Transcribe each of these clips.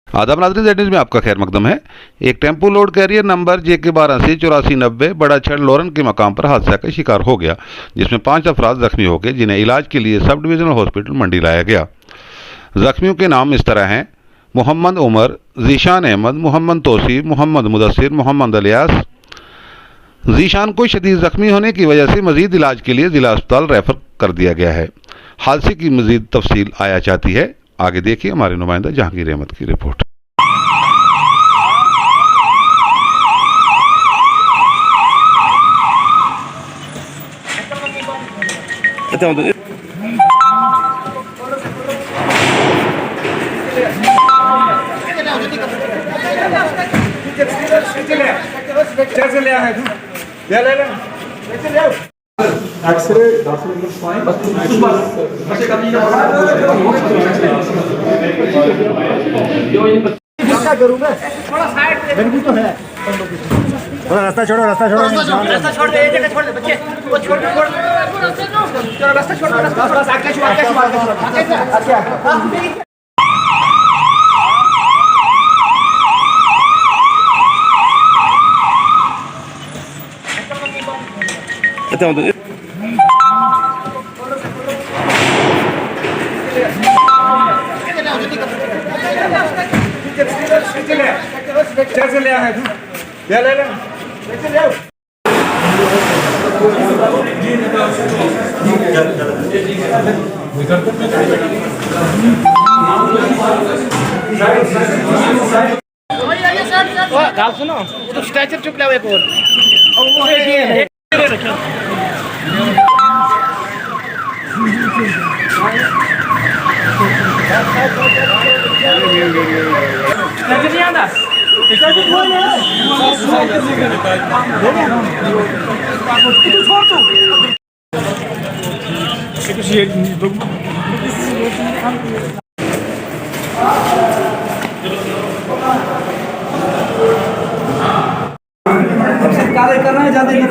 आदाब नाज़रीन, Z news में आपका खैर मकदम है। एक tempo load carrier number JK 828490 बड़ा छड़ लोरन के मकाम पर हादसा का शिकार हो गया, जिसमें 5 अफराद जख्मी हो गए, जिन्हें इलाज के लिए सब डिविजनल हॉस्पिटल मंडी लाया गया। जख्मियों के नाम इस तरह हैं: मोहम्मद उमर, जीशान अहमद, मोहम्मद तौसीफ, मोहम्मद मुदस्सिर, मोहम्मद इलियास। जीशान को शदीद जख्मी होने की वजह से मजीद इलाज के लिए जिला अस्पताल रेफर कर दिया गया है। हादसे की मजीद तफसील आया चाहती है, आगे देखिए हमारे नुमाइंदा जहांगीर अहमद की रिपोर्ट। एक्सरे डॉक्टर फाइन करूंगा थोड़ा साइड पे तो है। थोड़ा रास्ता छोड़ो रास्ता छोड़ दे, एक जगह छोड़ दे बच्चे, वो छोड़ चलो रास्ता छोड़, रास्ता आगे कैसे ले आए ले ले गाल सुनो, तो स्ट्रेचर चुप ले एक और नहीं आता कार्य करना है ज्यादा नहीं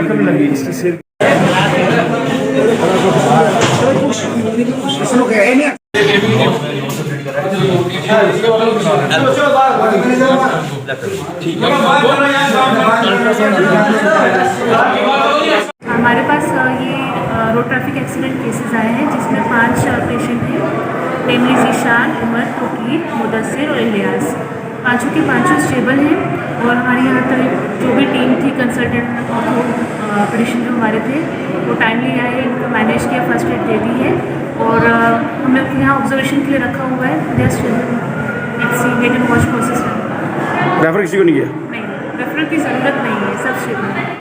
कमी लगी इसकी सिर हमारे पास ये रोड ट्रैफिक एक्सीडेंट केसेस आए हैं, जिसमें 5 पेशेंट हैं, नेमली जीशान, उमर, तौकीर, मुदस्सिर और इलियास। पाँचों के पाँचों स्टेबल हैं और हमारी यहाँ तक जो भी टीम थी, कंसल्टेंट ऑपरेशन जो हमारे थे, वो टाइमली आए, इनको मैनेज किया, फर्स्ट एड दे दी है और हम लोग यहाँ ऑब्जर्वेशन के लिए रखा हुआ है। Just wait and watch process. Refer किसी को नहीं किया? नहीं, रेफरल की ज़रूरत नहीं है, सब स्टेबल है।